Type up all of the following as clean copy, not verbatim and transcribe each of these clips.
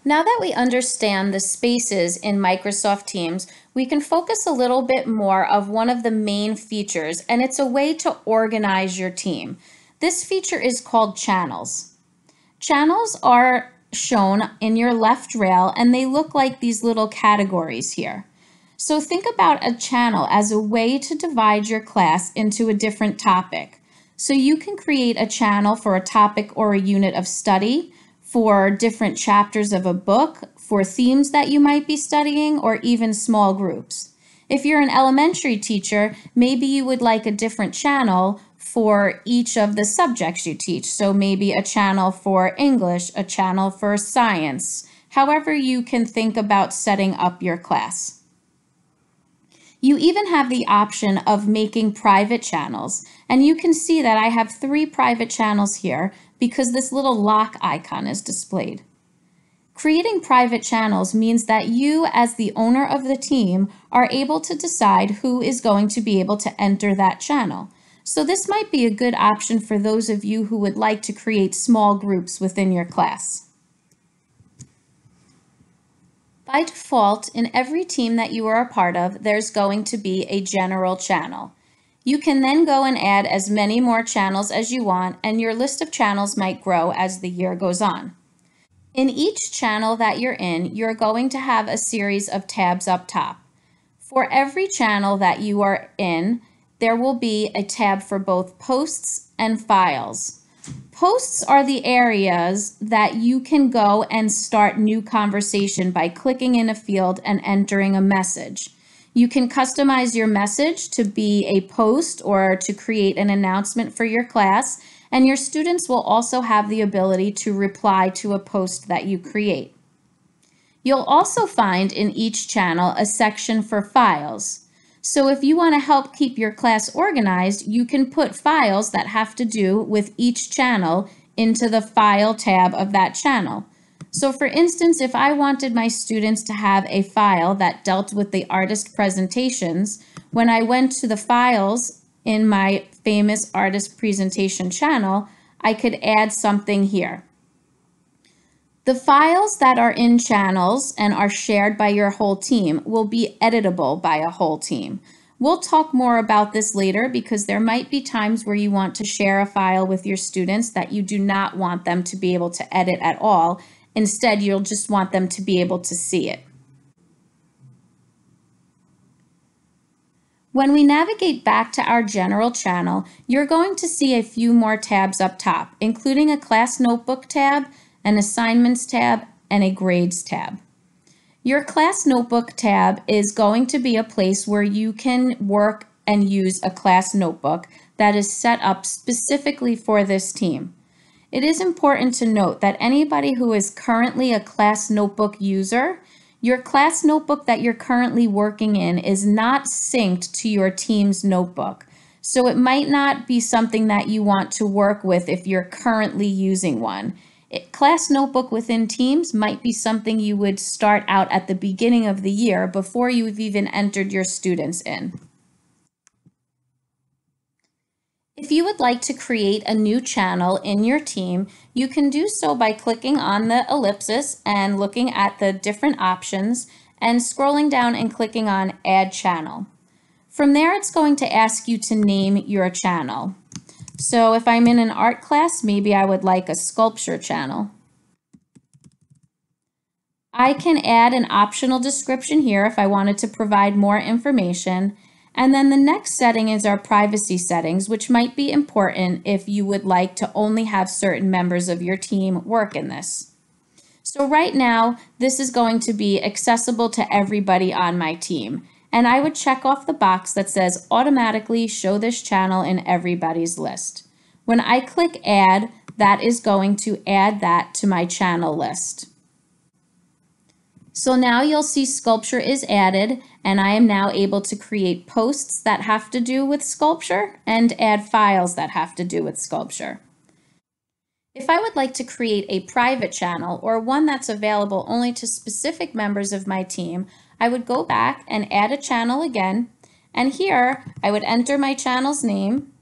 Now that we understand the spaces in Microsoft Teams, we can focus a little bit more of one of the main features, and it's a way to organize your team. This feature is called channels. Channels are shown in your left rail, and they look like these little categories here. So think about a channel as a way to divide your class into a different topic. So you can create a channel for a topic or a unit of study, for different chapters of a book, for themes that you might be studying, or even small groups. If you're an elementary teacher, maybe you would like a different channel for each of the subjects you teach. So maybe a channel for English, a channel for science, however you can think about setting up your class. You even have the option of making private channels, and you can see that I have 3 private channels here because this little lock icon is displayed. Creating private channels means that you, as the owner of the team, are able to decide who is going to be able to enter that channel. So this might be a good option for those of you who would like to create small groups within your class. By default, in every team that you are a part of, there's going to be a general channel. You can then go and add as many more channels as you want, and your list of channels might grow as the year goes on. In each channel that you're in, you're going to have a series of tabs up top. For every channel that you are in, there will be a tab for both posts and files. Posts are the areas that you can go and start new conversation by clicking in a field and entering a message. You can customize your message to be a post or to create an announcement for your class, and your students will also have the ability to reply to a post that you create. You'll also find in each channel a section for files. So if you want to help keep your class organized, you can put files that have to do with each channel into the File tab of that channel. So for instance, if I wanted my students to have a file that dealt with the artist presentations, when I went to the files in my famous artist presentation channel, I could add something here. The files that are in channels and are shared by your whole team will be editable by a whole team. We'll talk more about this later because there might be times where you want to share a file with your students that you do not want them to be able to edit at all. Instead, you'll just want them to be able to see it. When we navigate back to our general channel, you're going to see a few more tabs up top, including a class notebook tab, an assignments tab, and a grades tab. Your class notebook tab is going to be a place where you can work and use a class notebook that is set up specifically for this team. It is important to note that anybody who is currently a class notebook user, your class notebook that you're currently working in is not synced to your team's notebook. So it might not be something that you want to work with if you're currently using one. Class notebook within Teams might be something you would start out at the beginning of the year before you've even entered your students in. If you would like to create a new channel in your team, you can do so by clicking on the ellipsis and looking at the different options and scrolling down and clicking on Add Channel. From there, it's going to ask you to name your channel. So if I'm in an art class, maybe I would like a sculpture channel. I can add an optional description here if I wanted to provide more information. And then the next setting is our privacy settings, which might be important if you would like to only have certain members of your team work in this. So right now, this is going to be accessible to everybody on my team. And I would check off the box that says automatically show this channel in everybody's list. When I click add, that is going to add that to my channel list. So now you'll see sculpture is added, and I am now able to create posts that have to do with sculpture and add files that have to do with sculpture. If I would like to create a private channel or one that's available only to specific members of my team, I would go back and add a channel again, and here I would enter my channel's name,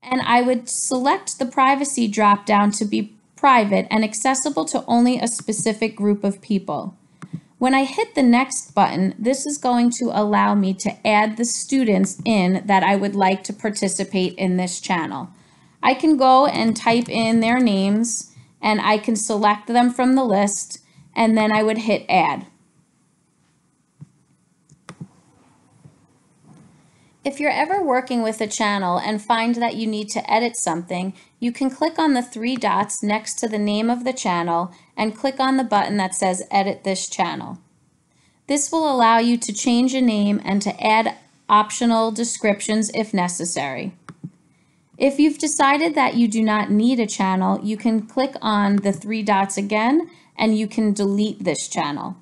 and I would select the privacy drop down to be private, and accessible to only a specific group of people. When I hit the next button, this is going to allow me to add the students in that I would like to participate in this channel. I can go and type in their names and I can select them from the list, and then I would hit add. If you're ever working with a channel and find that you need to edit something, you can click on the three dots next to the name of the channel and click on the button that says Edit this channel. This will allow you to change a name and to add optional descriptions if necessary. If you've decided that you do not need a channel, you can click on the three dots again and you can delete this channel.